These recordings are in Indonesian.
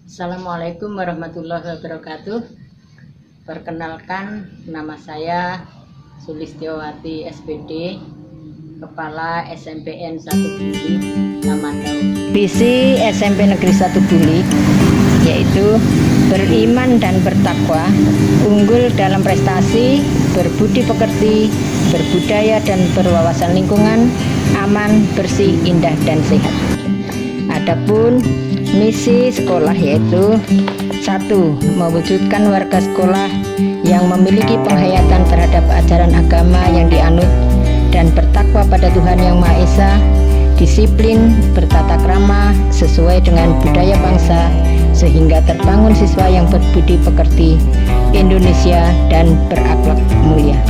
Assalamualaikum warahmatullahi wabarakatuh. Perkenalkan, nama saya Sulistiowati SPD, Kepala SMPN 1 Buli, Lamandau. Visi SMP Negeri 1 Buli yaitu beriman dan bertakwa, unggul dalam prestasi, berbudi pekerti, berbudaya dan berwawasan lingkungan, aman, bersih, indah dan sehat. Adapun misi sekolah yaitu 1. Mewujudkan warga sekolah yang memiliki penghayatan terhadap ajaran agama yang dianut dan bertakwa pada Tuhan Yang Maha Esa, disiplin, bertata krama sesuai dengan budaya bangsa sehingga terbangun siswa yang berbudi pekerti, Indonesia dan berakhlak mulia.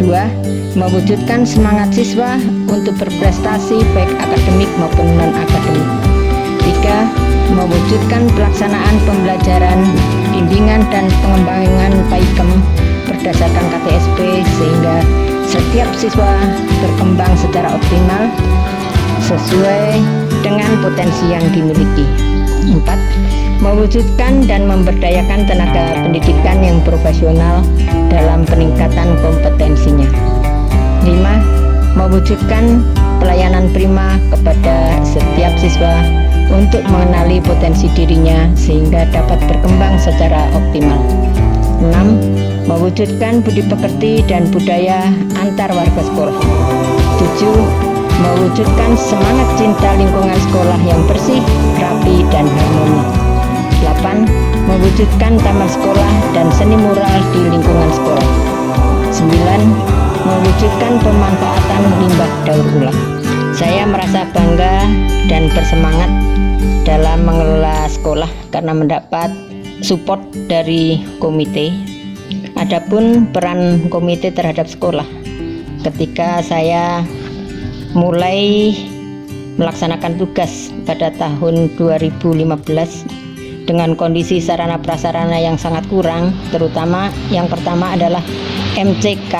2. Mewujudkan semangat siswa untuk berprestasi baik akademik maupun non-akademik. 3. Mewujudkan pelaksanaan pembelajaran, bimbingan dan pengembangan PAIKEM berdasarkan KTSP sehingga setiap siswa berkembang secara optimal sesuai dengan potensi yang dimiliki. 4. Mewujudkan dan memberdayakan tenaga pendidikan yang profesional dalam peningkatan kompetensinya. 5. Mewujudkan pelayanan prima kepada setiap siswa untuk mengenali potensi dirinya sehingga dapat berkembang secara optimal. 6. Mewujudkan budi pekerti dan budaya antar warga sekolah. 7. Mewujudkan semangat cinta lingkungan sekolah yang bersih, rapi, dan harmoni. 8. Mewujudkan taman sekolah dan seni mural di lingkungan sekolah. 9. Mewujudkan pemanfaatan limbah daur ulang. Saya merasa bangga dan bersemangat dalam mengelola sekolah karena mendapat support dari komite. Adapun peran komite terhadap sekolah, ketika saya mulai melaksanakan tugas pada tahun 2015 dengan kondisi sarana prasarana yang sangat kurang, terutama yang pertama adalah MCK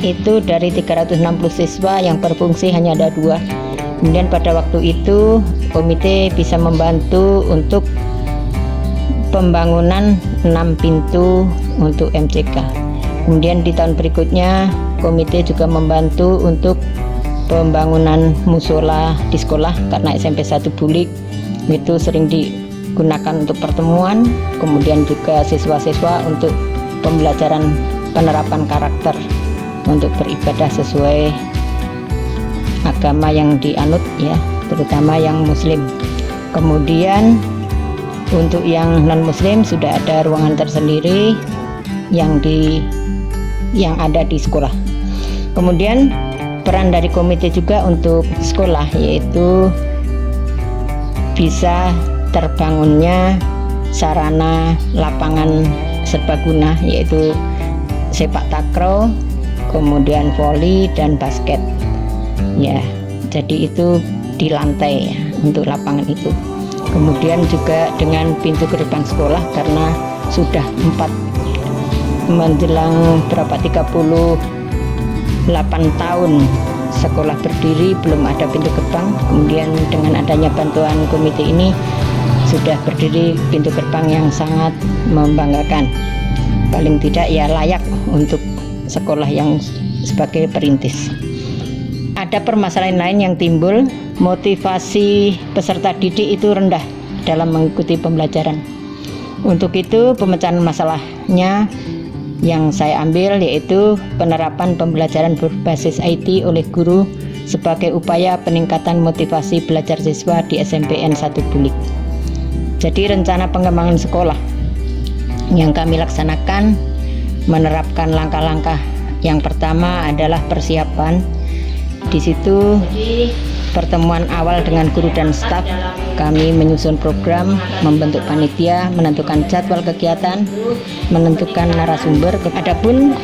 itu dari 360 siswa yang berfungsi hanya ada 2. Kemudian pada waktu itu komite bisa membantu untuk pembangunan 6 pintu untuk MCK. Kemudian di tahun berikutnya komite juga membantu untuk pembangunan musola di sekolah karena SMP 1 Bulik itu sering digunakan untuk pertemuan, kemudian juga siswa-siswa untuk pembelajaran penerapan karakter untuk beribadah sesuai agama yang dianut ya, terutama yang muslim. Kemudian untuk yang non muslim sudah ada ruangan tersendiri yang ada di sekolah. Kemudian peran dari komite juga untuk sekolah yaitu bisa terbangunnya sarana lapangan serbaguna yaitu sepak takraw, kemudian voli dan basket. Ya, jadi itu di lantai ya, untuk lapangan itu. Kemudian juga dengan pintu gerbang sekolah karena sudah 4 menjelang 38 tahun sekolah berdiri belum ada pintu gerbang. Kemudian dengan adanya bantuan komite ini sudah berdiri pintu gerbang yang sangat membanggakan. Paling tidak ya layak untuk sekolah yang sebagai perintis. Ada permasalahan lain yang timbul, motivasi peserta didik itu rendah dalam mengikuti pembelajaran. Untuk itu pemecahan masalahnya yang saya ambil yaitu penerapan pembelajaran berbasis IT oleh guru sebagai upaya peningkatan motivasi belajar siswa di SMPN 1 Bulik. Jadi rencana pengembangan sekolah yang kami laksanakan menerapkan langkah-langkah. Yang pertama adalah persiapan. Di situ pertemuan awal dengan guru dan staf, kami menyusun program, membentuk panitia, menentukan jadwal kegiatan, menentukan narasumber. Adapun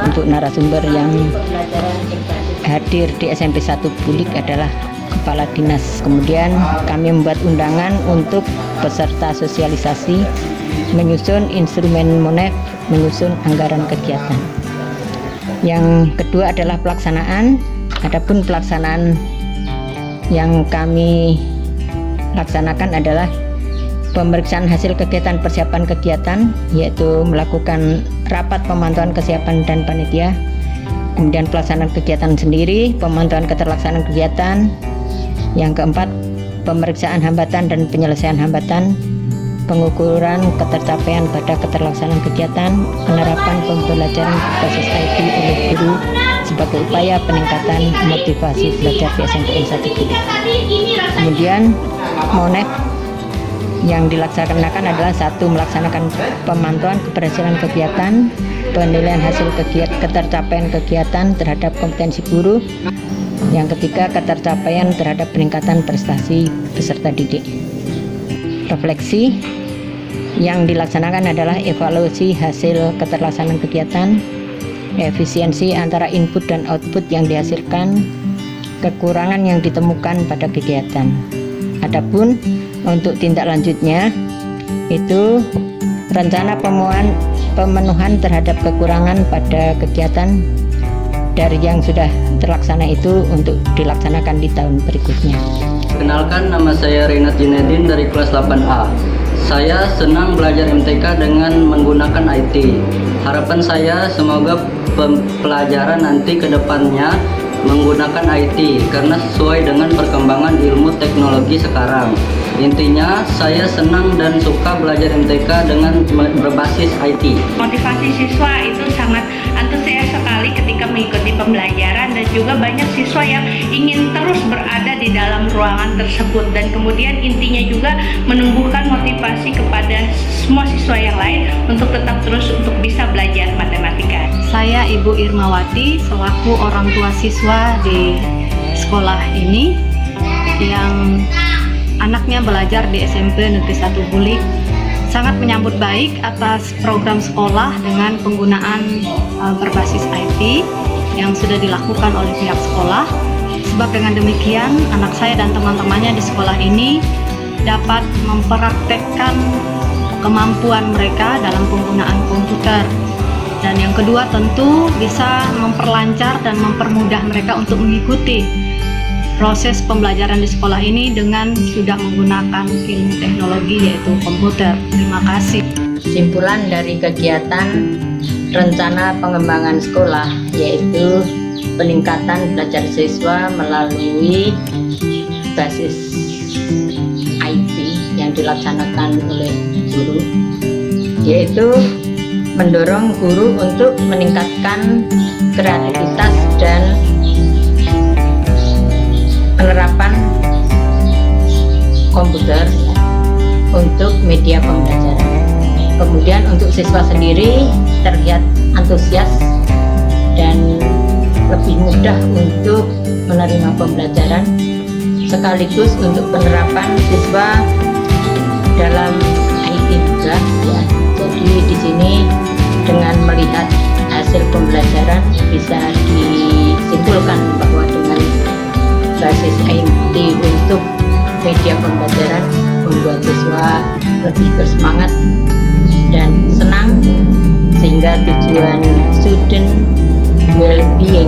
untuk narasumber yang hadir di SMP 1 Bulik adalah kepala dinas. Kemudian kami membuat undangan untuk peserta sosialisasi, menyusun instrumen MONEF, menyusun anggaran kegiatan. Yang kedua adalah pelaksanaan. Adapun pelaksanaan yang kami laksanakan adalah pemeriksaan hasil kegiatan persiapan kegiatan, yaitu melakukan rapat pemantauan kesiapan dan panitia, kemudian pelaksanaan kegiatan sendiri, pemantauan keterlaksanaan kegiatan. Yang keempat, pemeriksaan hambatan dan penyelesaian hambatan, pengukuran ketercapaian pada keterlaksanaan kegiatan, penerapan pembelajaran berbasis IT oleh guru sebagai upaya peningkatan motivasi belajar di SMPN 1 Bulik. Kemudian MONEF yang dilaksanakan adalah satu, melaksanakan pemantauan keberhasilan kegiatan, penilaian hasil ketercapaian kegiatan terhadap kompetensi guru. Yang ketiga, ketercapaian terhadap peningkatan prestasi peserta didik. Refleksi yang dilaksanakan adalah evaluasi hasil keterlaksanaan kegiatan, efisiensi antara input dan output yang dihasilkan, kekurangan yang ditemukan pada kegiatan. Adapun untuk tindak lanjutnya itu rencana pemenuhan terhadap kekurangan pada kegiatan dari yang sudah terlaksana itu untuk dilaksanakan di tahun berikutnya. Kenalkan, nama saya Renat Junedin dari kelas 8A. Saya senang belajar MTK dengan menggunakan IT. Harapan saya semoga pelajaran nanti ke depannya menggunakan IT karena sesuai dengan perkembangan ilmu teknologi sekarang. Intinya saya senang dan suka belajar MTK dengan berbasis IT. Motivasi siswa itu sangat antusias sekali ketika mengikuti pembelajaran, dan juga banyak siswa yang ingin terus berada di dalam ruangan tersebut, dan kemudian intinya juga menumbuhkan motivasi kepada semua siswa yang lain untuk tetap terus untuk bisa belajar matematika. Saya Ibu Irmawati selaku orang tua siswa di sekolah ini yang anaknya belajar di SMP Negeri 1 Bulik, sangat menyambut baik atas program sekolah dengan penggunaan berbasis IT yang sudah dilakukan oleh pihak sekolah. Sebab dengan demikian anak saya dan teman-temannya di sekolah ini dapat mempraktekkan kemampuan mereka dalam penggunaan komputer. Dan yang kedua tentu bisa memperlancar dan mempermudah mereka untuk mengikuti proses pembelajaran di sekolah ini dengan sudah menggunakan ilmu teknologi yaitu komputer. Terima kasih. Kesimpulan dari kegiatan rencana pengembangan sekolah yaitu peningkatan belajar siswa melalui basis IT yang dilaksanakan oleh guru, yaitu mendorong guru untuk meningkatkan kreativitas dan penerapan komputer untuk media pembelajaran. Kemudian untuk siswa sendiri terlihat antusias dan lebih mudah untuk menerima pembelajaran, sekaligus untuk penerapan siswa dalam IT juga ya. Jadi di sini dengan melihat hasil pembelajaran bisa disimpulkan bahwa dengan basis IT untuk media pembelajaran membuat siswa lebih bersemangat dan senang, sehingga tujuan student well-being